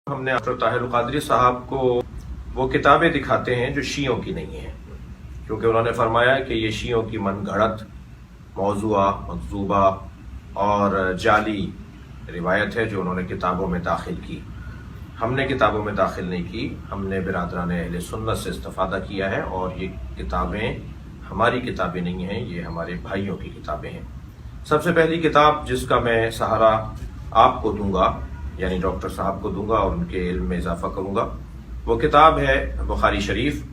ہم نے ڈاکٹر طاہر القادری صاحب کو وہ کتابیں دکھاتے ہیں جو شیعوں کی نہیں ہیں، کیونکہ انہوں نے فرمایا کہ یہ شیعوں کی من گھڑت موضوعہ مکذوبہ اور جعلی روایت ہے جو انہوں نے کتابوں میں داخل کی۔ ہم نے کتابوں میں داخل نہیں کی، ہم نے برادران اہل سنت سے استفادہ کیا ہے، اور یہ کتابیں ہماری کتابیں نہیں ہیں، یہ ہمارے بھائیوں کی کتابیں ہیں۔ سب سے پہلی کتاب جس کا میں سہارا آپ کو دوں گا، یعنی ڈاکٹر صاحب کو دوں گا اور ان کے علم میں اضافہ کروں گا، وہ کتاب ہے بخاری شریف،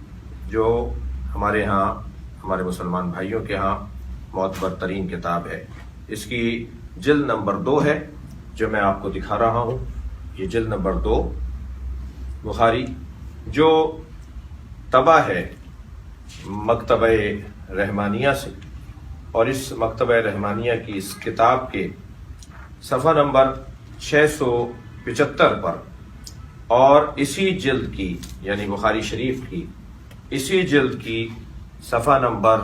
جو ہمارے ہاں ہمارے مسلمان بھائیوں کے ہاں معتبر ترین کتاب ہے۔ اس کی جلد نمبر 2 ہے جو میں آپ کو دکھا رہا ہوں، یہ جلد نمبر 2 بخاری، جو طبع ہے مکتبہ رحمانیہ سے، اور اس مکتبہ رحمانیہ کی اس کتاب کے صفحہ نمبر 675 پر، اور اسی جلد کی یعنی بخاری شریف کی اسی جلد کی صفحہ نمبر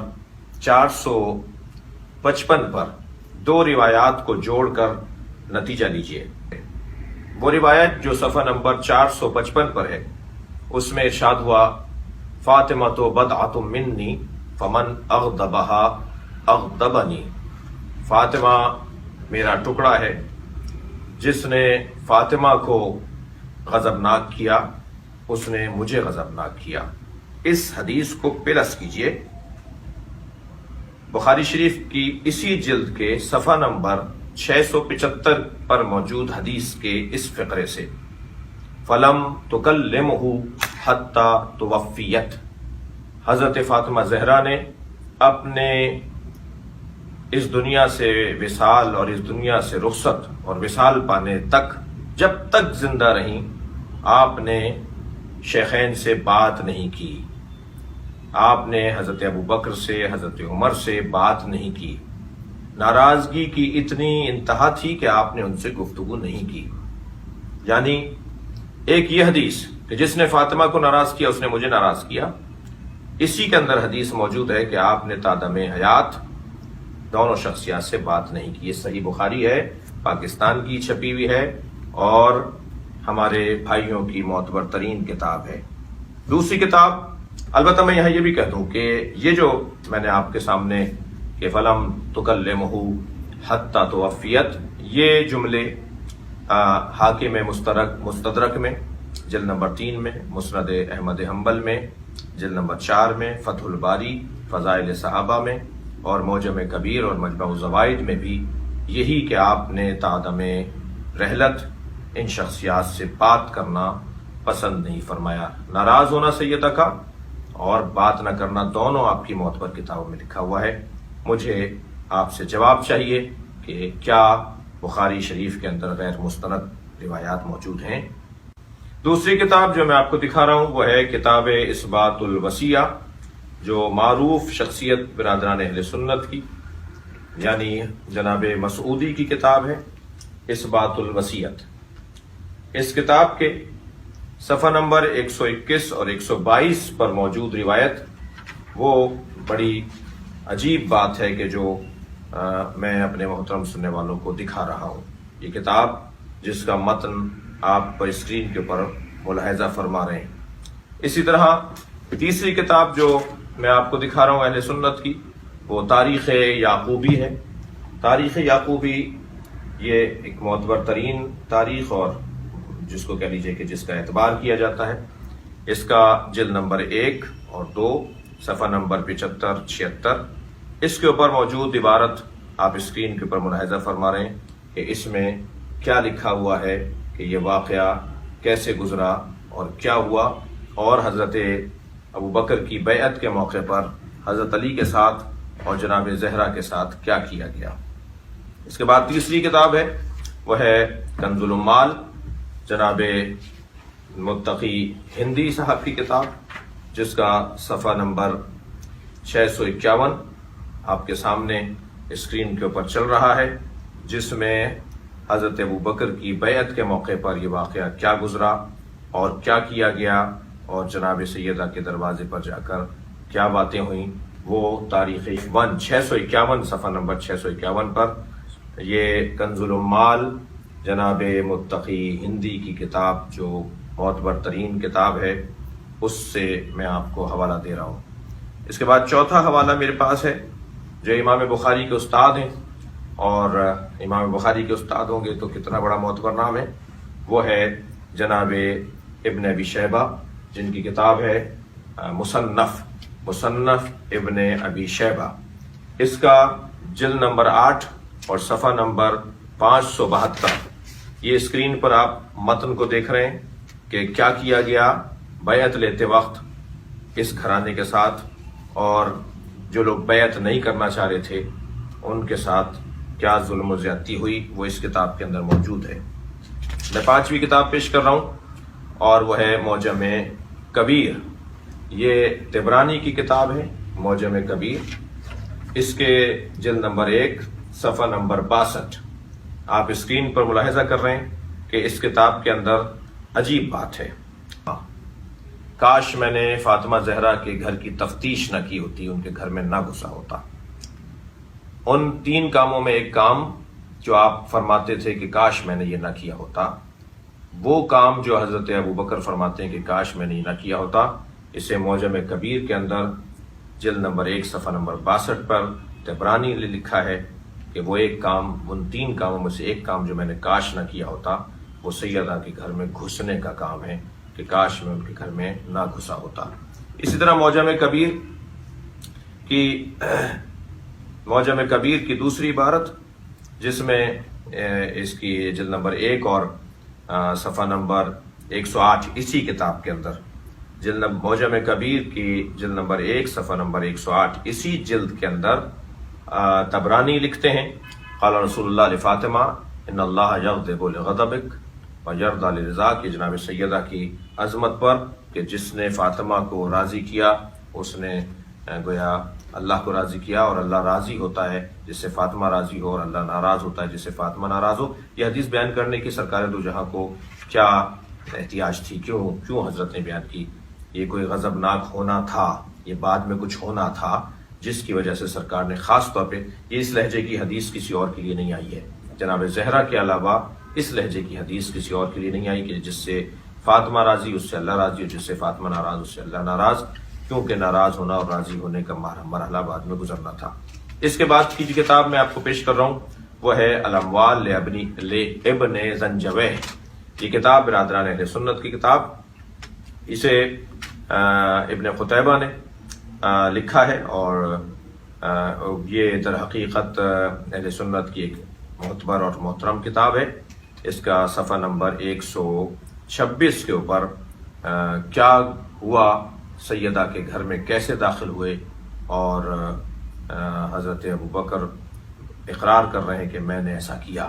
455 پر 2 روایات کو جوڑ کر نتیجہ لیجئے۔ وہ روایت جو صفحہ نمبر 455 پر ہے، اس میں ارشاد ہوا: فاطمہ تو بدعۃ منی فمن اغضبها اغضبنی، فاطمہ میرا ٹکڑا ہے، جس نے فاطمہ کو غضبناک کیا اس نے مجھے غضبناک کیا۔ اس حدیث کو پلس کیجئے بخاری شریف کی اسی جلد کے صفحہ نمبر 675 پر موجود حدیث کے اس فقرے سے: فلم تکلمہ حتی توفیت، حضرت فاطمہ زہرا نے اپنے اس دنیا سے وصال اور اس دنیا سے رخصت اور وصال پانے تک، جب تک زندہ رہیں، آپ نے شیخین سے بات نہیں کی، آپ نے حضرت ابو بکر سے حضرت عمر سے بات نہیں کی۔ ناراضگی کی اتنی انتہا تھی کہ آپ نے ان سے گفتگو نہیں کی۔ یعنی ایک یہ حدیث کہ جس نے فاطمہ کو ناراض کیا اس نے مجھے ناراض کیا، اسی کے اندر حدیث موجود ہے کہ آپ نے تادم حیات دونوں شخصیات سے بات نہیں کی۔ یہ صحیح بخاری ہے، پاکستان کی چھپی ہوئی ہے، اور ہمارے بھائیوں کی معتبر ترین کتاب ہے۔ دوسری کتاب، البتہ میں یہاں یہ بھی کہہ دوں کہ یہ جو میں نے آپ کے سامنے کہ فلم تکلمہ حتی توفیت، یہ جملے حاکم مستدرک میں جلد نمبر 3 میں، مسند احمد حنبل میں جلد نمبر 4 میں، فتح الباری فضائل صحابہ میں، اور معجم کبیر اور مجمع الزوائد میں بھی یہی کہ آپ نے تعدم رحلت ان شخصیات سے بات کرنا پسند نہیں فرمایا۔ ناراض ہونا سیدہ کا اور بات نہ کرنا دونوں آپ کی معتبر کتابوں میں لکھا ہوا ہے۔ مجھے آپ سے جواب چاہیے کہ کیا بخاری شریف کے اندر غیر مستند روایات موجود ہیں؟ دوسری کتاب جو میں آپ کو دکھا رہا ہوں وہ ہے کتاب اثبات الوصیہ، جو معروف شخصیت برادران اہل سنت کی یعنی جناب مسعودی کی کتاب ہے، اثبات الوصیت۔ اس کتاب کے صفحہ نمبر 121 اور 122 پر موجود روایت وہ بڑی عجیب بات ہے کہ جو میں اپنے محترم سننے والوں کو دکھا رہا ہوں۔ یہ کتاب جس کا متن آپ پر اسکرین کے اوپر ملاحظہ فرما رہے ہیں۔ اسی طرح تیسری کتاب جو میں آپ کو دکھا رہا ہوں اہل سنت کی، وہ تاریخ یعقوبی ہے۔ تاریخ یعقوبی یہ ایک معتبر ترین تاریخ، اور جس کو کہہ لیجئے کہ جس کا اعتبار کیا جاتا ہے۔ اس کا جلد نمبر 1 اور 2، صفحہ نمبر 75-76، اس کے اوپر موجود عبارت آپ اسکرین کے اوپر ملاحظہ فرما رہے ہیں کہ اس میں کیا لکھا ہوا ہے کہ یہ واقعہ کیسے گزرا اور کیا ہوا، اور حضرت ابو بکر کی بیعت کے موقع پر حضرت علی کے ساتھ اور جناب زہرا کے ساتھ کیا کیا گیا۔ اس کے بعد تیسری کتاب ہے، وہ ہے کنز العمال، جناب متقی ہندی صاحب کی کتاب، جس کا صفحہ نمبر 651 آپ کے سامنے اسکرین کے اوپر چل رہا ہے، جس میں حضرت ابو بکر کی بیعت کے موقع پر یہ واقعہ کیا گزرا اور کیا کیا گیا، اور جناب سیدہ کے دروازے پر جا کر کیا باتیں ہوئیں، وہ تاریخ 651 صفحہ نمبر 651 پر یہ کنز العمال جناب متقی ہندی کی کتاب جو معتبر ترین کتاب ہے اس سے میں آپ کو حوالہ دے رہا ہوں۔ اس کے بعد چوتھا حوالہ میرے پاس ہے جو امام بخاری کے استاد ہیں، اور امام بخاری کے استاد ہوں گے تو کتنا بڑا معتبر نام ہے، وہ ہے جناب ابن ابی شیبہ، جن کی کتاب ہے مصنف ابن ابی شیبہ۔ اس کا جلد نمبر 8 اور صفحہ نمبر 572۔ یہ اسکرین پر آپ متن کو دیکھ رہے ہیں کہ کیا کیا گیا بیعت لیتے وقت اس گھرانے کے ساتھ، اور جو لوگ بیعت نہیں کرنا چاہ رہے تھے ان کے ساتھ کیا ظلم و زیادتی ہوئی، وہ اس کتاب کے اندر موجود ہے۔ میں 5ویں کتاب پیش کر رہا ہوں اور وہ ہے معجم کبیر۔ یہ طبرانی کی کتاب ہے معجم کبیر۔ اس کے جلد نمبر 1 صفحہ نمبر 62۔ آپ اسکرین پر ملاحظہ کر رہے ہیں کہ اس کتاب کے اندر عجیب بات ہے۔ کاش میں نے فاطمہ زہرا کے گھر کی تفتیش نہ کی ہوتی، ان کے گھر میں نہ گھسا ہوتا۔ ان 3 کاموں میں ایک کام جو آپ فرماتے تھے کہ کاش میں نے یہ نہ کیا ہوتا، وہ کام جو حضرت ابوبکر فرماتے ہیں کہ کاش میں نے یہ نہ کیا ہوتا، اسے معجم کبیر کے اندر جلد نمبر 1 صفحہ نمبر 62 پر طبرانی نے لکھا ہے کہ وہ ایک کام، ان 3 کاموں میں سے ایک کام جو میں نے کاش نہ کیا ہوتا، وہ سیدہ کے گھر میں گھسنے کا کام ہے کہ کاش میں ان کے گھر میں نہ گھسا ہوتا۔ اسی طرح معجم کبیر کی دوسری عبارت، جس میں اس کی جلد نمبر 1 اور صفحہ نمبر 108 اسی کتاب کے اندر، معجم کبیر کی جلد نمبر 1 صفحہ نمبر 108 اسی جلد کے اندر طبرانی لکھتے ہیں، قال رسول اللہ لفاطمہ ان اللہ یغضب لغضبک ویرضی لرضاک، کہ جناب سیدہ کی عظمت پر کہ جس نے فاطمہ کو راضی کیا اس نے گویا اللہ کو راضی کیا، اور اللہ راضی ہوتا ہے جس سے فاطمہ راضی ہو، اور اللہ ناراض ہوتا ہے جس سے فاطمہ ناراض ہو۔ یہ حدیث بیان کرنے کی سرکار دو جہاں کو کیا احتیاج تھی، کیوں حضرت نے بیان کی؟ یہ کوئی غضبناک ہونا تھا، یہ بعد میں کچھ ہونا تھا جس کی وجہ سے سرکار نے خاص طور پہ یہ اس لہجے کی حدیث کسی اور کے لیے نہیں آئی ہے، جناب زہرا کے علاوہ اس لہجے کی حدیث کسی اور کے لیے نہیں آئی کہ جس سے فاطمہ راضی اس سے اللہ راضی، اور جس سے فاطمہ ناراض اس سے اللہ ناراض، کیونکہ ناراض ہونا اور راضی ہونے کا مرحلہ بعد میں گزرنا تھا۔ اس کے بعد کی جو کتاب میں آپ کو پیش کر رہا ہوں وہ ہے الاموال لابن زنجویہ۔ یہ کتاب برادران اہل سنت کی کتاب، اسے ابن قتیبہ نے لکھا ہے، اور یہ در حقیقت اہل سنت کی ایک معتبر اور محترم کتاب ہے۔ اس کا صفحہ نمبر 126 کے اوپر کیا ہوا، سیدہ کے گھر میں کیسے داخل ہوئے، اور حضرت ابوبکر اقرار کر رہے ہیں کہ میں نے ایسا کیا۔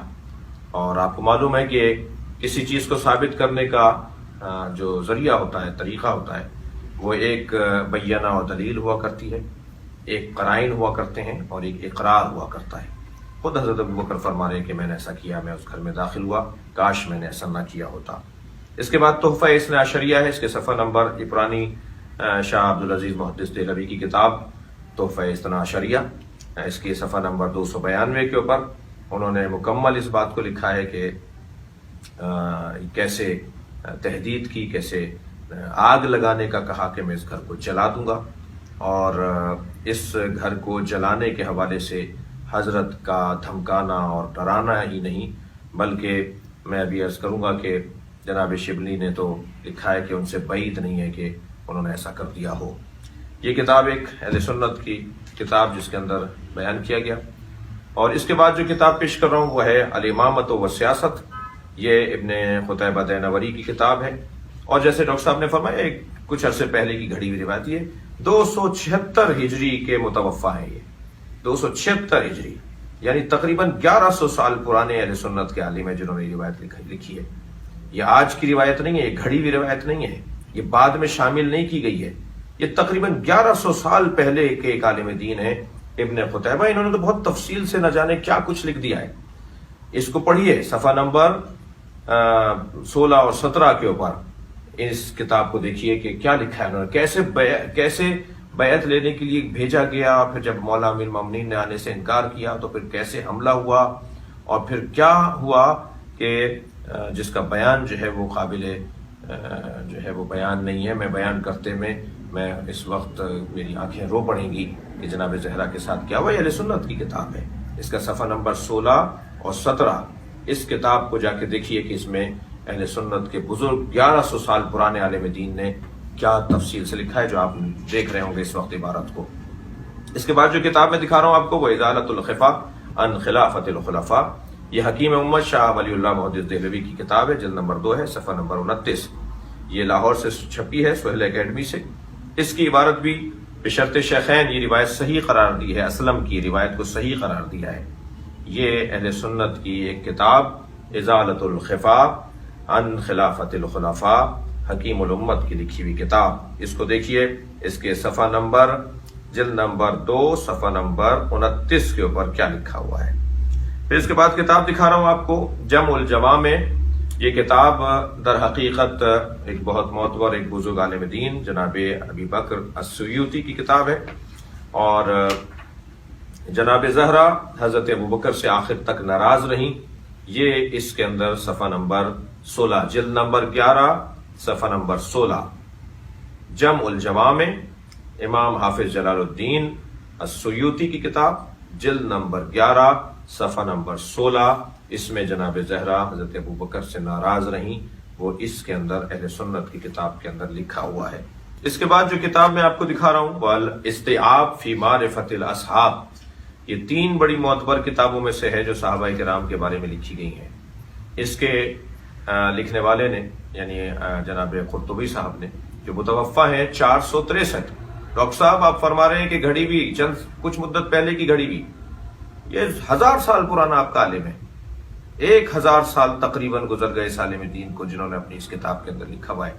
اور آپ کو معلوم ہے کہ کسی چیز کو ثابت کرنے کا جو ذریعہ ہوتا ہے، طریقہ ہوتا ہے، وہ ایک بینہ و دلیل ہوا کرتی ہے، ایک قرائن ہوا کرتے ہیں، اور ایک اقرار ہوا کرتا ہے۔ خود حضرت ابوبکر فرما رہے ہیں کہ میں نے ایسا کیا، میں اس گھر میں داخل ہوا، کاش میں نے ایسا نہ کیا ہوتا۔ اس کے بعد تحفہ اثنا عشریہ ہے، اس کے صفحہ نمبر، یہ پرانی شاہ عبدالعزیز محدث دہلوی کی کتاب تحفہ اثنا عشریہ، اس کی صفحہ نمبر 292 کے اوپر انہوں نے مکمل اس بات کو لکھا ہے کہ کیسے تہدید کی، کیسے آگ لگانے کا کہا کہ میں اس گھر کو جلا دوں گا، اور اس گھر کو جلانے کے حوالے سے حضرت کا دھمکانا اور ڈرانا ہی نہیں، بلکہ میں ابھی عرض کروں گا کہ جناب شبلی نے تو لکھا ہے کہ ان سے بعید نہیں ہے کہ انہوں نے ایسا کر دیا ہو۔ یہ کتاب ایک اہل سنت کی کتاب جس کے اندر بیان کیا گیا۔ اور اس کے بعد جو کتاب پیش کر رہا ہوں وہ ہے الامامۃ و سیاست، یہ ابن قتیبہ دینوری کی کتاب ہے، اور جیسے ڈاکٹر صاحب نے فرمایا ایک کچھ عرصے پہلے کی گھڑی ہوئی روایت، یہ 276 ہجری کے متوفہ ہیں، یہ 276 ہجری، یعنی تقریباً 1100 سال پرانے اہل سنت کے عالم ہیں جنہوں نے یہ روایت لکھی ہے۔ یہ آج کی روایت نہیں ہے، یہ گھڑی ہوئی روایت نہیں ہے، یہ بعد میں شامل نہیں کی گئی ہے، یہ تقریباً 1100 سال پہلے کے ایک عالم دین ہے ابن قتیبہ۔ انہوں نے تو بہت تفصیل سے نہ جانے کیا کچھ لکھ دیا ہے، اس کو پڑھیے صفحہ نمبر 16 اور 17 کے اوپر اس کتاب کو دیکھیے کہ کیا لکھا ہے انہوں نے، کیسے بیعت لینے کے لیے بھیجا گیا، پھر جب مولا امیر المومنین نے آنے سے انکار کیا تو پھر کیسے حملہ ہوا، اور پھر کیا ہوا کہ جس کا بیان جو ہے وہ قابل جو ہے وہ بیان نہیں ہے. میں بیان کرتے میں اس وقت میری آنکھیں رو پڑیں گی کہ جناب زہرا کے ساتھ کیا ہوا. یہ اہل سنت کی کتاب ہے. اس کا صفحہ نمبر 16 اور 17 اس کتاب کو جا کے دیکھیے کہ اس میں اہل سنت کے بزرگ 1100 سال پرانے عالم دین نے کیا تفصیل سے لکھا ہے، جو آپ دیکھ رہے ہوں گے اس وقت عبارت کو. اس کے بعد جو کتاب میں دکھا رہا ہوں آپ کو وہ ازالۃ الخفا عن خلافت الخلفاء، یہ حکیم امت شاہ ولی اللہ محدث دہلوی کی کتاب ہے. جلد نمبر 2 ہے، صفحہ نمبر 29. یہ لاہور سے چھپی ہے، سہیل اکیڈمی سے. اس کی عبارت بھی بشرط شیخین یہ روایت صحیح قرار دی ہے، اسلم کی روایت کو صحیح قرار دیا ہے. یہ اہل سنت کی ایک کتاب ازالۃ الخفا عن خلافت الخلفاء، حکیم الامت کی لکھی ہوئی کتاب. اس کو دیکھیے، اس کے صفحہ نمبر جلد نمبر 2 صفحہ نمبر 29 کے اوپر کیا لکھا ہوا ہے. پھر اس کے بعد کتاب دکھا رہا ہوں آپ کو جمع الجوامع. یہ کتاب در حقیقت ایک بہت معتبر ایک بزرگ عالم دین جناب ابی بکر السیوطی کی کتاب ہے، اور جناب زہرا حضرت ابوبکر سے آخر تک ناراض رہیں. یہ اس کے اندر صفحہ نمبر 16 جلد نمبر 11 صفحہ نمبر 16 جمع الجوامع، امام حافظ جلال الدین السیوطی کی کتاب، جلد نمبر 11 صفحہ نمبر 16. اس میں جناب زہرا حضرت ابوبکر سے ناراض رہیں، وہ اس کے اندر اہل سنت کی کتاب کے اندر لکھا ہوا ہے. اس کے بعد جو کتاب میں آپ کو دکھا رہا ہوں والاستیعاب فی معرفت الاصحاب، یہ 3 بڑی معتبر کتابوں میں سے ہے جو صحابہ کرام کے بارے میں لکھی گئی ہیں. اس کے لکھنے والے نے یعنی جناب قرطبی صاحب نے، جو متوفی ہیں 463. ڈاکٹر صاحب آپ فرما رہے ہیں کہ گھڑی بھی کچھ مدت پہلے کی گھڑی بھی، یہ 1000 سال پرانا آپ کا عالم ہے. 1000 سال تقریباً گزر گئے اس عالم دین کو جنہوں نے اپنی اس کتاب کے اندر لکھا ہوا ہے.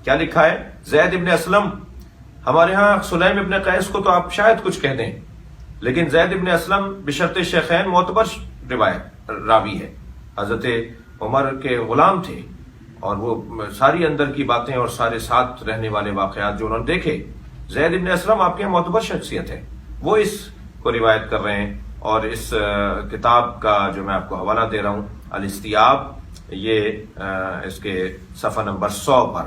کیا لکھا ہے؟ زید ابن اسلم، ہمارے ہاں سلیم ابن قیس کو تو آپ شاید کچھ کہہ دیں، لیکن زید ابن اسلم بشرط شیخین معتبر روایت راوی ہے. حضرت عمر کے غلام تھے، اور وہ ساری اندر کی باتیں اور سارے ساتھ رہنے والے واقعات جو انہوں نے دیکھے. زید ابن اسلم آپ کے یہاں معتبر شخصیت ہے، وہ اس کو روایت کر رہے ہیں. اور اس کتاب کا جو میں آپ کو حوالہ دے رہا ہوں الاستیعاب، یہ اس کے صفحہ نمبر 100 پر،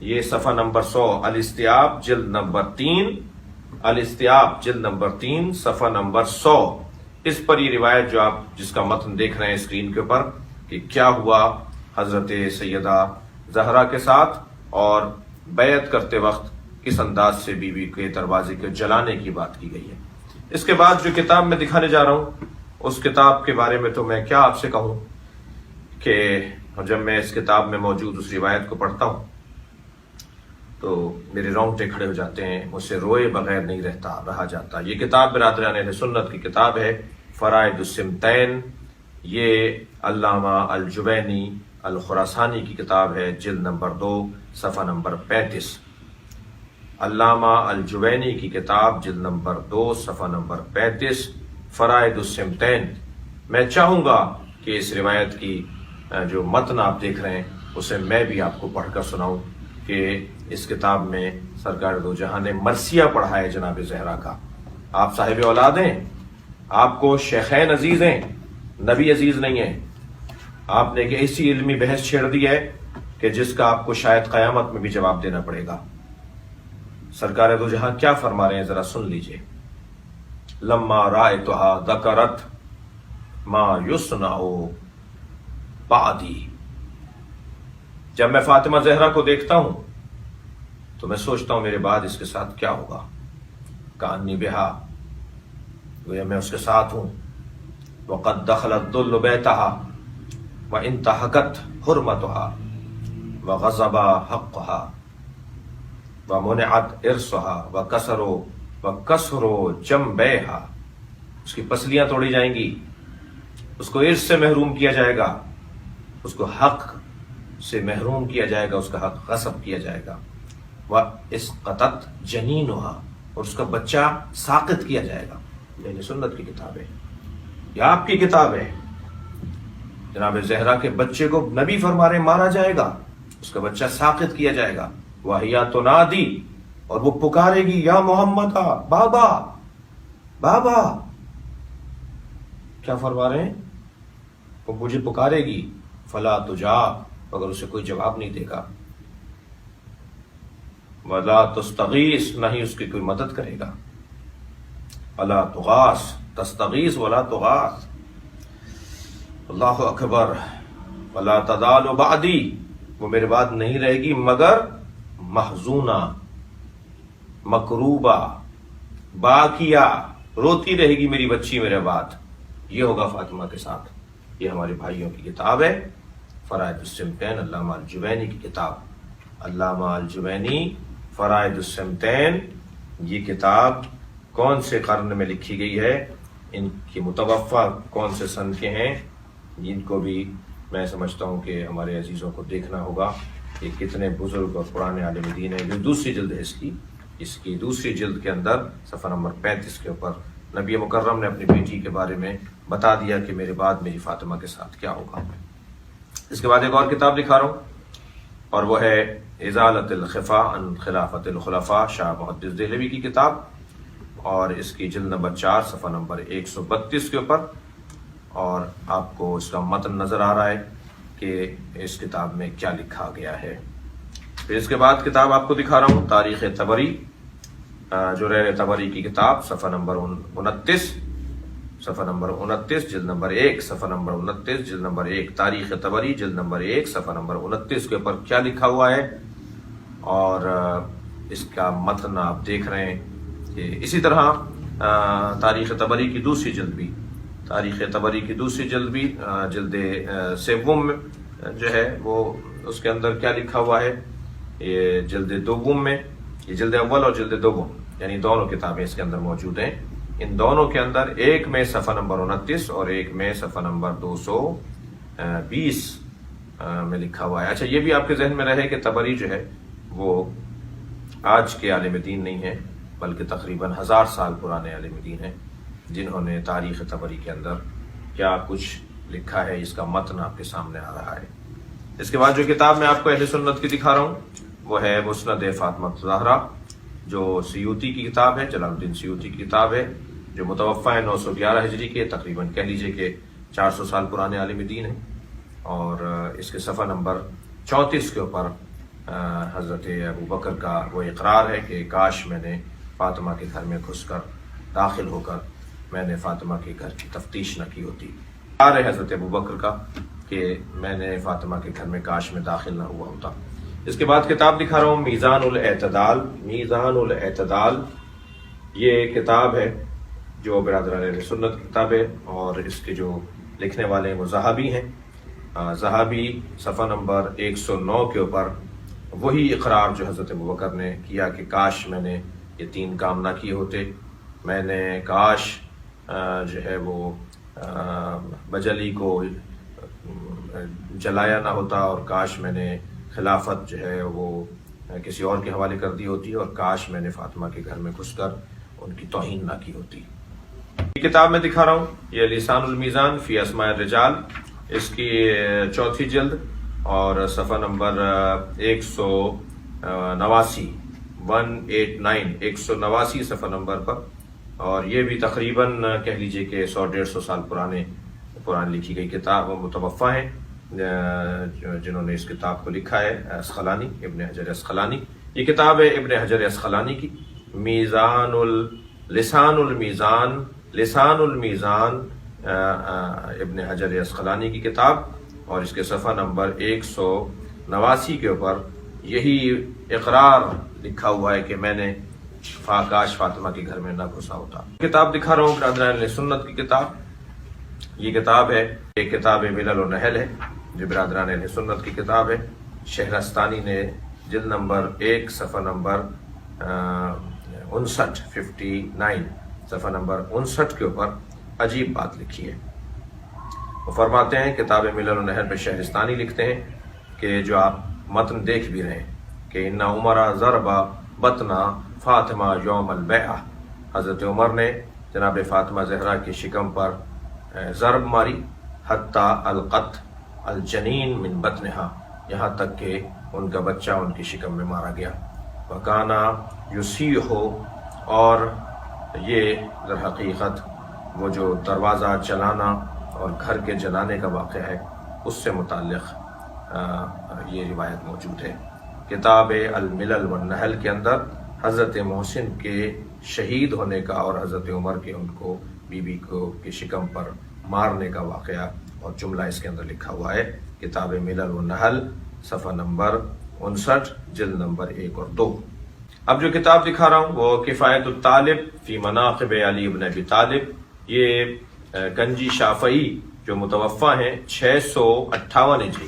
یہ صفحہ نمبر 100 الاستیعاب جلد نمبر 3، الاستیعاب جلد نمبر 3 صفحہ نمبر 100. اس پر یہ روایت جو آپ جس کا متن دیکھ رہے ہیں اسکرین کے اوپر کہ کیا ہوا حضرت سیدہ زہرا کے ساتھ، اور بیعت کرتے وقت کس انداز سے بیوی کے دروازے کے جلانے کی بات کی گئی ہے. اس کے بعد جو کتاب میں دکھانے جا رہا ہوں اس کتاب کے بارے میں تو میں کیا آپ سے کہوں کہ جب میں اس کتاب میں موجود اس روایت کو پڑھتا ہوں تو میرے رونگٹے کھڑے ہو جاتے ہیں، مجھ سے روئے بغیر نہیں رہا جاتا. یہ کتاب برادران اہل سنت کی کتاب ہے، فرائض السمتین. یہ علامہ الجوینی الخراسانی کی کتاب ہے، جلد نمبر 2 صفحہ نمبر 35. علامہ الجوینی کی کتاب جلد نمبر 2 صفحہ نمبر 35 فرائض السمتین. میں چاہوں گا کہ اس روایت کی جو متن آپ دیکھ رہے ہیں اسے میں بھی آپ کو پڑھ کر سناؤں کہ اس کتاب میں سرکار دو جہاں نے مرثیہ پڑھا ہے جناب زہرا کا. آپ صاحب اولاد ہیں، آپ کو شیخین عزیز ہیں، نبی عزیز نہیں ہیں. آپ نے ایک ایسی علمی بحث چھیڑ دی ہے کہ جس کا آپ کو شاید قیامت میں بھی جواب دینا پڑے گا. سرکار دو جہاں کیا فرما رہے ہیں ذرا سن لیجئے. لما رأیتها ذکرت ما یصنع بعدی، جب میں فاطمہ زہرا کو دیکھتا ہوں تو میں سوچتا ہوں میرے بعد اس کے ساتھ کیا ہوگا. کانی بہا، گویا میں اس کے ساتھ ہوں. وقد دخلت الذل بیتها وانتهكت حرمتها وغصب حقها ومنعت ارثها وکسر جنبیها. اس کی پسلیاں توڑی جائیں گی، اس کو ارث سے محروم کیا جائے گا، اس کو حق سے محروم کیا جائے گا، اس کا حق غصب کیا جائے گا. واسقطت جنینها، اور اس کا بچہ ساقط کیا جائے گا. یہ سنت کی کتاب ہے، یہ آپ کی کتاب ہے. جناب زہرا کے بچے کو نبی فرما رہے مارا جائے گا، اس کا بچہ ساقط کیا جائے گا. وَهِيَ تُنَادِي، اور وہ پکارے گی یا محمد، بابا بابا. کیا فرما رہے ہیں؟ وہ مجھے پکارے گی فلا تجاب، مگر اسے کوئی جواب نہیں دے گا، ولا تستغیث، نہ ہی اس کی کوئی مدد کرے گا، ولا تغاث، تستغیث ولا تغاث، اللہ اکبر، ولا تزال بعدی، وہ میرے بعد نہیں رہے گی مگر محزونہ، مکروبہ، باکیہ، روتی رہے گی میری بچی میرے بعد۔ یہ ہوگا فاطمہ کے ساتھ۔ یہ ہمارے بھائیوں کی کتاب ہے، فرائض الصمتین، علامہ الجوینی کی کتاب، علامہ الجوینی فرائض الصمتین۔ یہ کتاب کون سے قرن میں لکھی گئی ہے، ان کی متوفہ کون سے سن کے ہیں، جن کو بھی میں سمجھتا ہوں کہ ہمارے عزیزوں کو دیکھنا ہوگا کہ کتنے بزرگ اور پرانے عالم دین ہیں۔ جو دوسری جلد ہے اس کی دوسری جلد کے اندر صفحہ نمبر 35 کے اوپر نبی مکرم نے اپنی بیٹی کے بارے میں بتا دیا کہ میرے بعد میری فاطمہ کے ساتھ کیا ہوگا۔ اس کے بعد ایک اور کتاب دکھا رہا ہوں، اور وہ ہے ازالۃ الخفا عن خلافت الخلفاء، شاہ محدث دہلوی کی کتاب، اور اس کی جلد نمبر 4 صفحہ نمبر 132 کے اوپر، اور آپ کو اس کا متن نظر آ رہا ہے کہ اس کتاب میں کیا لکھا گیا ہے۔ پھر اس کے بعد کتاب آپ کو دکھا رہا ہوں، تاریخ طبری، جریر طبری کی کتاب، صفحہ نمبر 29، صفحہ نمبر 29، جلد نمبر 1، صفحہ نمبر 29، جلد نمبر 1، تاریخ طبری، جلد نمبر 1، صفحہ نمبر 29 کے اوپر کیا لکھا ہوا ہے، اور اس کا متن آپ دیکھ رہے ہیں کہ اسی طرح تاریخ طبری کی دوسری جلد بھی، تاریخ طبری کی دوسری جلد بھی، جلد سوم جو ہے وہ اس کے اندر کیا لکھا ہوا ہے، یہ جلد دوم میں، یہ جلد اول اور جلد دوم یعنی دونوں کتابیں اس کے اندر موجود ہیں۔ ان دونوں کے اندر ایک میں صفحہ نمبر 29 اور ایک میں صفحہ نمبر 220 میں لکھا ہوا ہے۔ اچھا، یہ بھی آپ کے ذہن میں رہے کہ طبری جو ہے وہ آج کے عالم دین نہیں ہے، بلکہ تقریباً 1000 سال پرانے عالم دین ہیں، جنہوں نے تاریخ طبری کے اندر کیا کچھ لکھا ہے، اس کا متن آپ کے سامنے آ رہا ہے۔ اس کے بعد جو کتاب میں آپ کو اہل سنت کی دکھا رہا ہوں وہ ہے مسند فاطمہ الزہرا، جو سیوطی کی کتاب ہے، جلال الدین سیوطی کی کتاب ہے، جو متوفہ ہے 911 ہجری کے، تقریباً کہہ لیجئے کہ 400 سال پرانے عالم دین ہیں، اور اس کے صفحہ نمبر 34 کے اوپر حضرت ابو بکر کا وہ اقرار ہے کہ کاش میں نے فاطمہ کے گھر میں گھس کر، داخل ہو کر میں نے فاطمہ کے گھر کی تفتیش نہ کی ہوتی۔ اقرار ہے حضرت ابو بکر کا کہ میں نے فاطمہ کے گھر میں کاش میں داخل نہ ہوا ہوتا۔ اس کے بعد کتاب دکھا رہا ہوں، میزان الاعتدال، میزان الاعتدال، یہ کتاب ہے جو برادران اہل سنت کی کتاب ہے، اور اس کے جو لکھنے والے ہیں وہ زہابی ہیں۔ زہابی صفحہ نمبر 109 کے اوپر وہی اقرار جو حضرت ابوبکر نے کیا کہ کاش میں نے یہ 3 کام نہ کیے ہوتے، میں نے کاش جو ہے وہ بجلی کو جلایا نہ ہوتا، اور کاش میں نے خلافت جو ہے وہ کسی اور کے حوالے کر دی ہوتی، اور کاش میں نے فاطمہ کے گھر میں گھس کر ان کی توہین نہ کی ہوتی۔ یہ کتاب میں دکھا رہا ہوں، یہ لسان المیزان فی اسماء الرجال، اس کی 4تھی جلد اور صفحہ نمبر 189، 189 صفحہ نمبر پر، اور یہ بھی تقریباً کہہ لیجئے کہ 100-150 سال پرانے لکھی گئی کتاب، متوفہ ہیں جنہوں نے اس کتاب کو لکھا ہے، اسقلانی، ابن حجر اسقلانی۔ یہ کتاب ہے ابن حجر اسقلانی کی، لسان المیزان، لسان المیزان، ابن حجر اسقلانی کی کتاب، اور اس کے صفحہ نمبر 189 کے اوپر یہی اقرار لکھا ہوا ہے کہ میں نے کاش فاطمہ کے گھر میں نہ گھسا ہوتا۔ کتاب دکھا رہا ہوں برادران اہل سنت کی کتاب، یہ کتاب ہے، یہ کتاب ملل و نحل ہے، جو برادران اہل سنت کی کتاب ہے۔ شہرستانی نے جلد نمبر 1 صفحہ نمبر 59 صفحہ نمبر 59 کے اوپر عجیب بات لکھی ہے۔ وہ فرماتے ہیں، کتاب ملل و نحل پہ شہرستانی لکھتے ہیں کہ جو آپ متن دیکھ بھی رہے ہیں کہ ان عمر ضربا بطنا فاطمہ یوم البیعہ، حضرت عمر نے جناب فاطمہ زہرا کی شکم پر ضرب ماری، حتی القت الجنین من بطنہا، یہاں تک کہ ان کا بچہ ان کی شکم میں مارا گیا۔ وکانا یسیح، اور یہ در حقیقت وہ جو دروازہ جلانا اور گھر کے جلانے کا واقعہ ہے، اس سے متعلق یہ روایت موجود ہے۔ کتاب الملل والنحل کے اندر حضرت محسن کے شہید ہونے کا اور حضرت عمر کے ان کو بیوی کو کے شکم پر مارنے کا واقعہ اور جملہ اس کے اندر لکھا ہوا ہے۔ کتاب ملل والنحل صفحہ نمبر 59 جلد نمبر 1 اور 2۔ اب جو کتاب دکھا رہا ہوں وہ کفایت الطالب فی مناقب علی بن ابی طالب، یہ گنجی شافعی جو متوفہ ہیں 658 ہجری،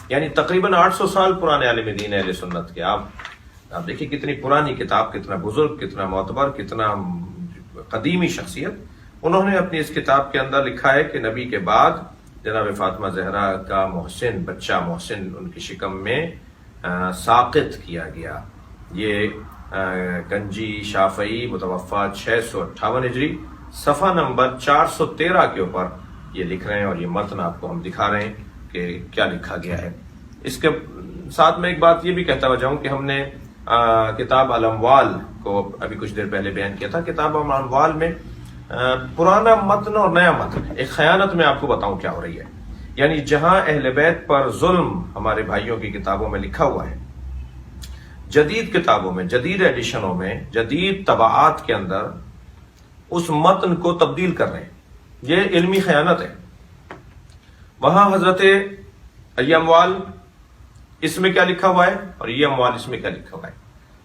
یعنی تقریباً 800 سال پرانے عالم دین اہل سنت کے۔ آپ دیکھیں کتنی پرانی کتاب، کتنا بزرگ، کتنا معتبر، کتنا قدیمی شخصیت۔ انہوں نے اپنی اس کتاب کے اندر لکھا ہے کہ نبی کے بعد جناب فاطمہ زہرا کا محسن، بچہ محسن ان کی شکم میں ساقط کیا گیا۔ یہ گنجی شافعی متوفہ 658 ہجری صفحہ نمبر 413 کے اوپر یہ لکھ رہے ہیں، اور یہ متن آپ کو ہم دکھا رہے ہیں کہ کیا لکھا گیا ہے۔ اس کے ساتھ میں ایک بات یہ بھی کہتا ہوا جاؤں کہ ہم نے کتاب الاموال کو ابھی کچھ دیر پہلے بیان کیا تھا۔ کتاب الاموال میں پرانا متن اور نیا متن، ایک خیانت میں آپ کو بتاؤں کیا ہو رہی ہے، یعنی جہاں اہل بیت پر ظلم ہمارے بھائیوں کی کتابوں میں لکھا ہوا ہے، جدید کتابوں میں، جدید ایڈیشنوں میں، جدید طبعات کے اندر اس متن کو تبدیل کر رہے ہیں۔ یہ علمی خیانت ہے۔ وہاں حضرت یہ اموال اس میں کیا لکھا ہوا ہے اور یہ اموال اس میں کیا لکھا ہوا ہے،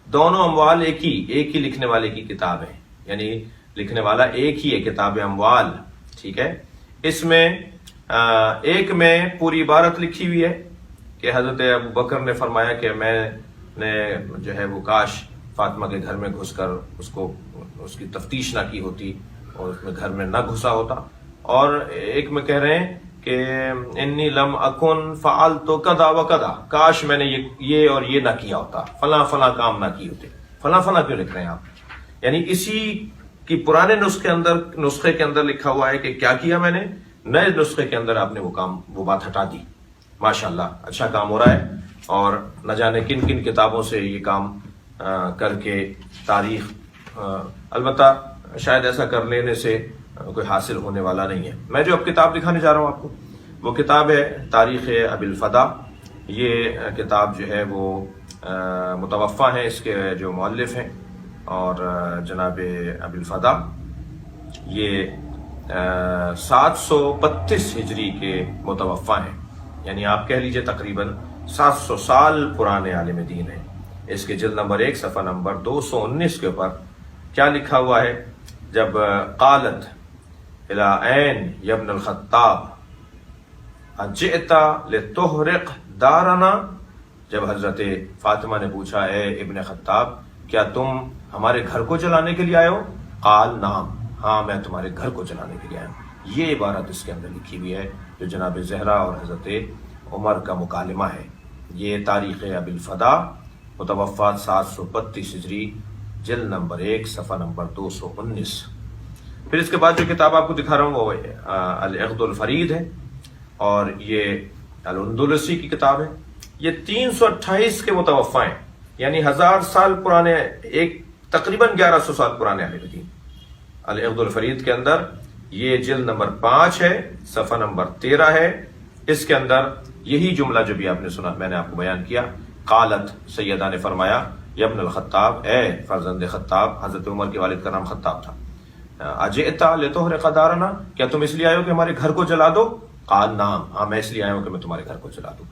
دونوں اموال ایک ہی لکھنے والے کی کتاب ہے، یعنی لکھنے والا ایک ہی ہے، کتاب اموال، ٹھیک ہے۔ اس میں ایک میں پوری عبارت لکھی ہوئی ہے کہ حضرت ابو بکر نے فرمایا کہ میں نے جو ہے وہ کاش فاطمہ کے گھر میں گھس کر اس کی تفتیش نہ کی ہوتی اور اس میں گھر میں نہ گھسا ہوتا، اور ایک میں کہہ رہے ہیں کہ انی لم اکن فعلت کذا و کذا، کاش میں نے یہ اور یہ نہ کیا ہوتا، فلاں فلاں کام نہ کی ہوتے۔ فلاں فلاں کیوں لکھ رہے ہیں آپ؟ یعنی اسی کی پرانے نسخے کے اندر لکھا ہوا ہے کہ کیا کیا میں نے، نئے نسخے کے اندر آپ نے وہ بات ہٹا دی۔ ماشاءاللہ اچھا کام ہو رہا ہے، اور نہ جانے کن کن کتابوں سے یہ کام کر کے تاریخ، البتہ شاید ایسا کر لینے سے کوئی حاصل ہونے والا نہیں ہے۔ میں جو اب کتاب دکھانے جا رہا ہوں آپ کو، وہ کتاب ہے تاریخ ابی الفدا۔ یہ کتاب جو ہے وہ متوفہ ہیں اس کے جو مؤلف ہیں، اور جناب ابی الفدا یہ 732 ہجری کے متوفہ ہیں، یعنی آپ کہہ لیجئے تقریباً 700 سال پرانے عالم دین ہیں۔ اس کے جلد نمبر 1 صفحہ نمبر 219 کے اوپر کیا لکھا ہوا ہے، جب قالت الی عین یا ابن الخطاب اجئت لتحرق دارنا، جب حضرت فاطمہ نے پوچھا اے ابن خطاب کیا تم ہمارے گھر کو جلانے کے لیے آئے ہو؟ قال نعم، ہاں میں تمہارے گھر کو جلانے کے لیے آیا ہوں۔ یہ عبارت اس کے اندر لکھی ہوئی ہے جو جناب زہرا اور حضرت عمر کا مکالمہ ہے۔ یہ تاریخ ابی الفدا متوفہ 732 ہجری جلد نمبر 1 صفحہ نمبر 219۔ پھر اس کے بعد جو کتاب آپ کو دکھا رہا ہوں وہ العقد الفرید ہے، اور یہ الاندلسی کی کتاب ہے۔ یہ 328 کے متوفہ ہیں، یعنی 1000 سال پرانے، ایک تقریباً 1100 سال پرانے عالم دین۔ العقد الفرید کے اندر یہ جلد نمبر 5 ہے، صفحہ نمبر 13 ہے۔ اس کے اندر یہی جملہ جو بھی آپ نے سنا، میں نے آپ کو بیان کیا، قالت، سیدہ نے فرمایا، یا ابن الخطاب، اے فرزند خطاب، حضرت عمر کے والد کا نام خطاب تھا، اجئت لتحرق دارنا، کیا تم اس لیے آئے ہو کہ ہمارے گھر کو جلا دو؟ قال نعم، ہاں میں اس لیے آیا ہوں کہ میں تمہارے گھر کو جلا دوں۔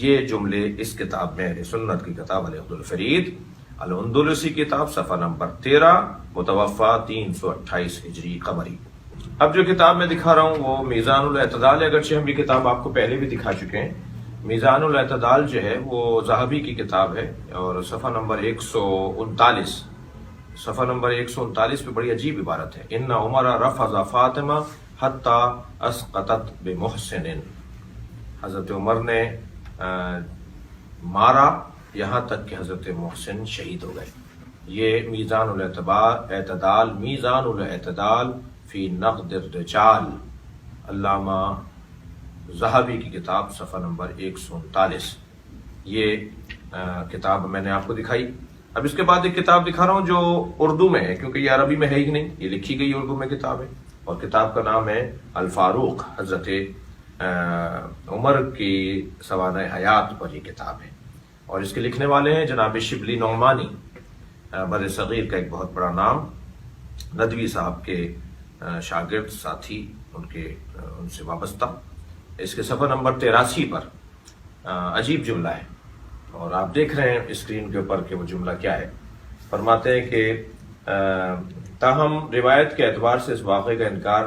یہ جملے اس کتاب میں اہل سنت کی کتاب العقد الفرید الاندلسی کتاب صفحہ نمبر 13 متوفہ 328 ہجری قمری۔ اب جو کتاب میں دکھا رہا ہوں وہ میزان الاعتدال ہے، اگرچہ ہم یہ کتاب آپ کو پہلے بھی دکھا چکے ہیں۔ میزان الاعتدال جو ہے وہ ذہبی کی کتاب ہے، اور صفحہ نمبر 139، صفحہ نمبر 139 پہ بڑی عجیب عبارت ہے، ان عمر رفض فاطمہ حتی اسقطت بمحسن، حضرت عمر نے مارا یہاں تک کہ حضرت محسن شہید ہو گئے۔ یہ میزان الاعتدال، میزان الاعتدال فی نقد الرجال، علامہ ذہبی کی کتاب، صفحہ نمبر 139۔ یہ کتاب میں نے آپ کو دکھائی۔ اب اس کے بعد ایک کتاب دکھا رہا ہوں جو اردو میں ہے، کیونکہ یہ عربی میں ہے ہی نہیں، یہ لکھی گئی اردو میں کتاب ہے، اور کتاب کا نام ہے الفاروق، حضرت عمر کی سوانح حیات پر یہ کتاب ہے، اور اس کے لکھنے والے ہیں جناب شبلی نعمانی، بر صغیر کا ایک بہت بڑا نام، ندوی صاحب کے شاگرد ساتھی، ان سے وابستہ۔ اس کے صفحہ نمبر 83 پر عجیب جملہ ہے، اور آپ دیکھ رہے ہیں اسکرین کے اوپر کہ وہ جملہ کیا ہے۔ فرماتے ہیں کہ تاہم روایت کے اعتبار سے اس واقعے کا انکار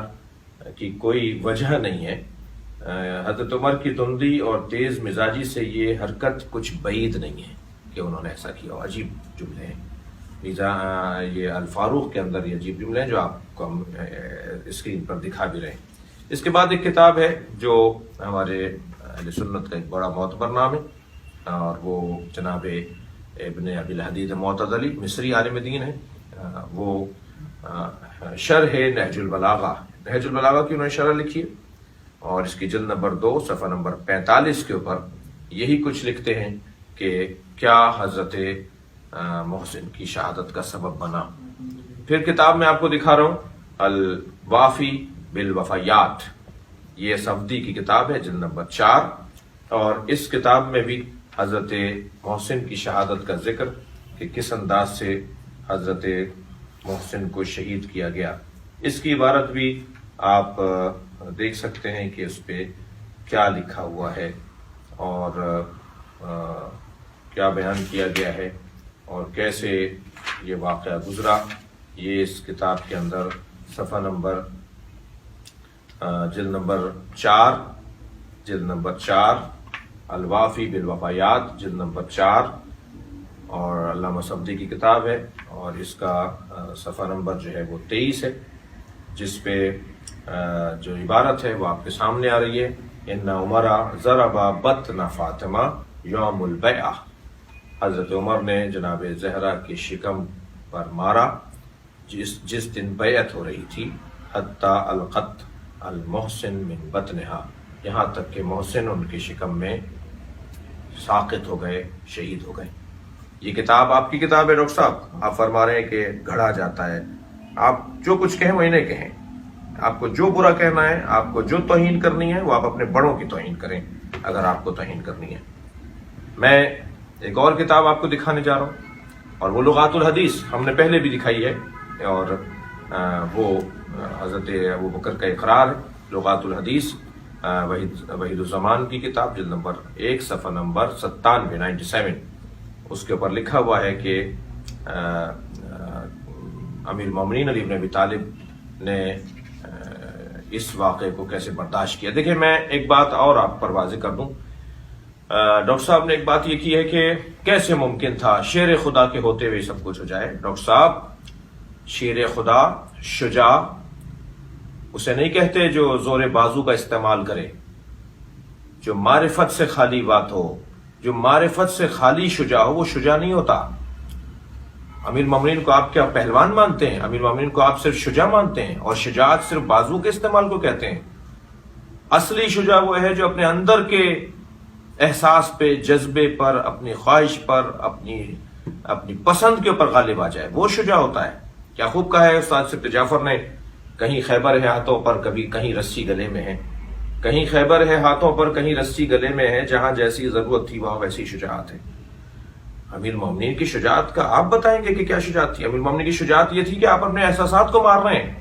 کی کوئی وجہ نہیں ہے۔ حضرت عمر کی تندی اور تیز مزاجی سے یہ حرکت کچھ بعید نہیں ہے کہ انہوں نے ایسا کیا۔ عجیب جملے ہیں، یہ الفاروق کے اندر یہ عجیب جملے ہیں جو آپ کو ہم اسکرین پر دکھا بھی رہے ہیں۔ اس کے بعد ایک کتاب ہے جو ہمارے اہل سنت کا ایک بڑا معتبر نام ہے، اور وہ جناب ابن ابی الحدید معتزلی مصری عالم دین ہے۔ وہ شرح نہج البلاغہ، نہج البلاغہ کی انہوں نے شرح لکھی ہے، اور اس کی جلد نمبر 2 صفحہ نمبر 45 کے اوپر یہی کچھ لکھتے ہیں کہ کیا حضرت محسن کی شہادت کا سبب بنا۔ پھر کتاب میں آپ کو دکھا رہا ہوں الوافی بالوفایات، یہ صفدی کی کتاب ہے، جلد نمبر 4، اور اس کتاب میں بھی حضرت محسن کی شہادت کا ذکر کہ کس انداز سے حضرت محسن کو شہید کیا گیا، اس کی عبارت بھی آپ دیکھ سکتے ہیں کہ اس پہ کیا لکھا ہوا ہے اور کیا بیان کیا گیا ہے اور کیسے یہ واقعہ گزرا۔ یہ اس کتاب کے اندر صفحہ نمبر جلد نمبر 4 الوافی بالوفایات، جلد نمبر 4، اور علامہ صفدی کی کتاب ہے، اور اس کا صفحہ نمبر جو ہے وہ 23 ہے، جس پہ جو عبارت ہے وہ آپ کے سامنے آ رہی ہے۔ ان عمر ضرب بطن فاطمہ یوم البیعہ، حضرت عمر نے جناب زہرا کی شکم پر مارا جس دن بیعت ہو رہی تھی، حتی القت المحسن من بطنہا، یہاں تک کہ محسن ان کی شکم میں ساقط ہو گئے، شہید ہو گئے۔ یہ کتاب آپ کی کتاب ہے ڈاکٹر صاحب، آپ فرما رہے ہیں کہ گھڑا جاتا ہے، آپ جو کچھ کہیں وہی نہیں کہیں، آپ کو جو برا کہنا ہے، آپ کو جو توہین کرنی ہے، وہ آپ اپنے بڑوں کی توہین کریں اگر آپ کو توہین کرنی ہے۔ میں ایک اور کتاب آپ کو دکھانے جا رہا ہوں، اور وہ لغات الحدیث ہم نے پہلے بھی دکھائی ہے، اور وہ حضرت ابوبکر کا اقرار ہے، لغات الحدیث وحید الزمان کی کتاب، جلد نمبر 1 صفحہ نمبر 97 اس کے اوپر لکھا ہوا ہے کہ امیر المومنین علی بن ابی طالب نے اس واقعے کو کیسے برداشت کیا۔ دیکھیں، میں ایک بات اور آپ پر واضح کر دوں، ڈاکٹر صاحب نے ایک بات یہ کی ہے کہ کیسے ممکن تھا شیر خدا کے ہوتے ہوئے سب کچھ ہو جائے۔ ڈاکٹر صاحب، شیر خدا شجاع اسے نہیں کہتے جو زور بازو کا استعمال کرے، جو معرفت سے خالی بات ہو، جو معرفت سے خالی شجاع ہو، وہ شجاع نہیں ہوتا۔ امیر المومنین کو آپ کیا پہلوان مانتے ہیں؟ امیر المومنین کو آپ صرف شجاع مانتے ہیں، اور شجاعت صرف بازو کے استعمال کو کہتے ہیں۔ اصلی شجاع وہ ہے جو اپنے اندر کے احساس پہ، جذبے پر، اپنی خواہش پر، اپنی پسند کے اوپر غالب آ جائے، وہ شجاع ہوتا ہے۔ کیا خوب کہا ہے استاد سبت جعفر نے، کہیں خیبر ہے ہاتھوں پر، کبھی کہیں رسی گلے میں ہے، کہیں خیبر ہے ہاتھوں پر، کہیں رسی گلے میں ہے، جہاں جیسی ضرورت تھی وہاں ویسی شجاعت ہے۔ امیر المومنین کی شجاعت کا آپ بتائیں گے کہ کیا شجاعت تھی؟ امیر المومنین کی شجاعت یہ تھی کہ آپ اپنے احساسات کو مار رہے ہیں۔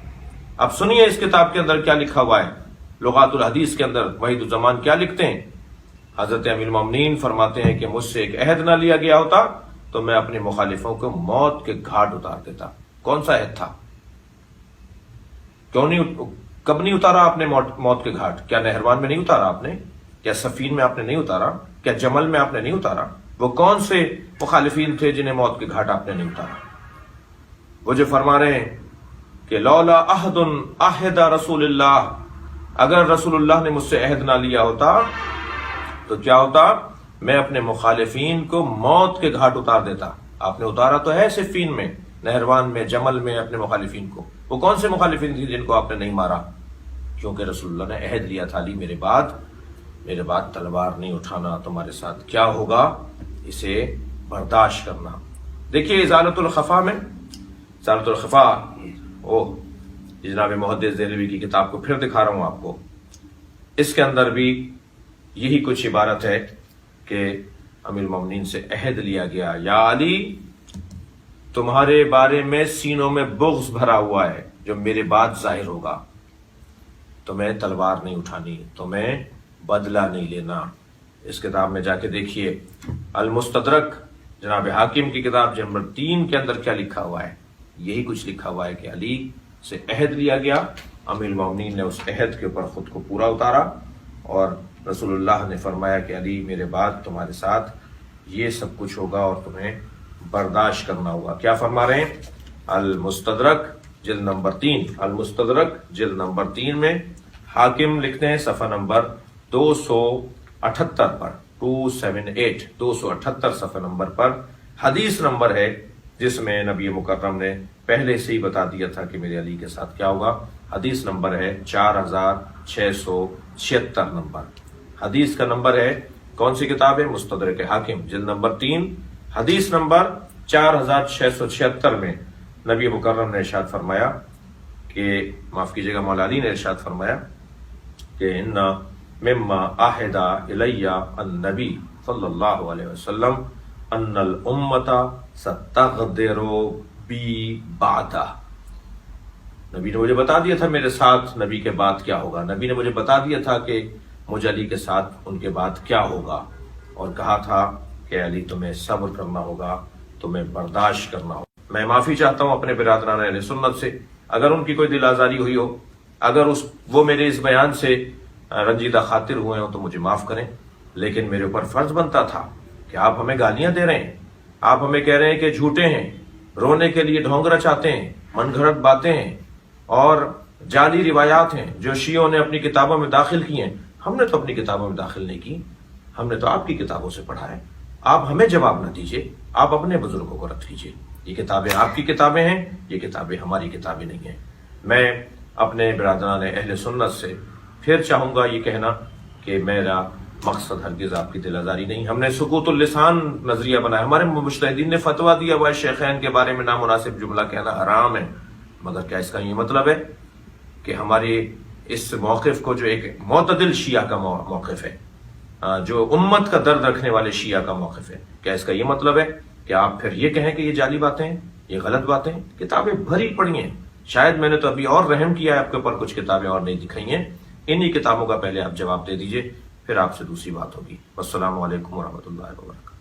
اب سنیے اس کتاب کے اندر کیا لکھا ہوا ہے، لغات الحدیث کے اندر وحید الزمان کیا لکھتے ہیں۔ حضرت امیر المومنین فرماتے ہیں کہ مجھ سے ایک عہد نہ لیا گیا ہوتا تو میں اپنے مخالفوں کو موت کے گھاٹ اتار دیتا۔ کون سا عہد تھا؟ کب نہیں اتارا آپ نے موت کے گھاٹ؟ کیا نہروان میں نہیں اتارا آپ نے؟ کیا صفین میں آپ نے نہیں اتارا؟ کیا جمل میں آپ نے نہیں اتارا؟ وہ کون سے مخالفین تھے جنہیں موت کے گھاٹ آپ نے نہیں اتارا؟ وہ جو فرما رہے ہیں کہ لولا عہد عہد رسول اللہ، اگر رسول اللہ نے مجھ سے عہد نہ لیا ہوتا تو کیا ہوتا؟ میں اپنے مخالفین کو موت کے گھاٹ اتار دیتا۔ آپ نے اتارا تو ہے صفین میں، نہروان میں، جمل میں اپنے مخالفین کو۔ وہ کون سے مخالفین تھے جن کو آپ نے نہیں مارا؟ کیونکہ رسول اللہ نے عہد لیا تھا، علی میرے بعد تلوار نہیں اٹھانا، تمہارے ساتھ کیا ہوگا اسے برداشت کرنا۔ دیکھیے ازالۃ الخفا میں، ازالۃ الخفا، جناب محدث دہلوی کی کتاب کو پھر دکھا رہا ہوں آپ کو۔ اس کے اندر بھی یہی کچھ عبارت ہے کہ امیر المومنین سے عہد لیا گیا، یا علی تمہارے بارے میں سینوں میں بغض بھرا ہوا ہے، جو میرے بعد ظاہر ہوگا، تمہیں تلوار نہیں اٹھانی، تمہیں بدلہ نہیں لینا۔ اس کتاب میں جا کے دیکھیے، المستدرک جناب حاکم کی کتاب نمبر 3 کے اندر کیا لکھا ہوا ہے، یہی کچھ لکھا ہوا ہے کہ علی سے عہد لیا گیا، امیر المومنین نے اس عہد کے اوپر خود کو پورا اتارا، اور رسول اللہ نے فرمایا کہ علی میرے بعد تمہارے ساتھ یہ سب کچھ ہوگا اور تمہیں برداشت کرنا ہوگا۔ کیا فرما رہے ہیں؟ المستدرک جلد نمبر 3، المستدرک جلد نمبر 3 میں حاکم لکھتے ہیں صفحہ نمبر 278 پر، 278 278 صفحہ نمبر پر حدیث نمبر ہے جس میں نبی مکرم نے پہلے سے ہی بتا دیا تھا کہ میرے علی کے ساتھ کیا ہوگا۔ حدیث نمبر ہے 4676 نمبر، حدیث کا نمبر ہے، کون سی کتاب ہے؟ مستدرک حاکم جلد نمبر 3 حدیث نمبر 4676 میں نبی مکرم نے ارشاد فرمایا کہ، معاف کیجیے گا، مولا علی نے ارشاد فرمایا کہ ان مما عہد الی النبی صلی اللہ علیہ وسلم ان الامت ستغدر بی بعدہ۔ نبی نے مجھے بتا دیا تھا میرے ساتھ نبی کے بعد کیا ہوگا، نبی نے مجھے بتا دیا تھا کہ مجھے علی کے ساتھ ان کے بعد کیا ہوگا، اور کہا تھا کہ علی تمہیں صبر کرنا ہوگا، تمہیں برداشت کرنا ہوگا۔ میں معافی چاہتا ہوں اپنے برادران اہل سنت سے، اگر ان کی کوئی دل آزاری ہوئی ہو، اگر وہ میرے اس بیان سے رنجیدہ خاطر ہوئے ہوں تو مجھے معاف کریں، لیکن میرے اوپر فرض بنتا تھا کہ آپ ہمیں گالیاں دے رہے ہیں، آپ ہمیں کہہ رہے ہیں کہ جھوٹے ہیں، رونے کے لیے ڈھونگ رچاتے ہیں، من گھڑت باتیں ہیں اور جعلی روایات ہیں جو شیعوں نے اپنی کتابوں میں داخل کی ہیں۔ ہم نے تو اپنی کتابوں میں داخل نہیں کی، ہم نے تو آپ کی کتابوں سے پڑھا ہے۔ آپ ہمیں جواب نہ دیجیے، آپ اپنے بزرگوں کو رد کیجیے۔ یہ کتابیں آپ کی کتابیں ہیں، یہ کتابیں ہماری کتابیں نہیں ہیں۔ میں اپنے برادران اہل سنت سے پھر چاہوں گا یہ کہنا کہ میرا مقصد ہرگز آپ کی دل آزاری نہیں۔ ہم نے سکوت اللسان نظریہ بنایا، ہمارے مجتہدین نے فتویٰ دیا ہوا ہے شیخین کے بارے میں نامناسب جملہ کہنا حرام ہے، مگر کیا اس کا یہ مطلب ہے کہ ہمارے اس موقف کو، جو ایک معتدل شیعہ کا موقف ہے، جو امت کا درد رکھنے والے شیعہ کا موقف ہے، کیا اس کا یہ مطلب ہے کہ آپ پھر یہ کہیں کہ یہ جعلی باتیں ہیں، یہ غلط باتیں ہیں؟ کتابیں بھری پڑی ہیں، شاید میں نے تو ابھی اور رحم کیا ہے آپ کے اوپر، کچھ کتابیں اور نہیں دکھائی ہیں، انہی کتابوں کا پہلے آپ جواب دے دیجئے، پھر آپ سے دوسری بات ہوگی۔ والسلام علیکم ورحمۃ اللہ وبرکاتہ۔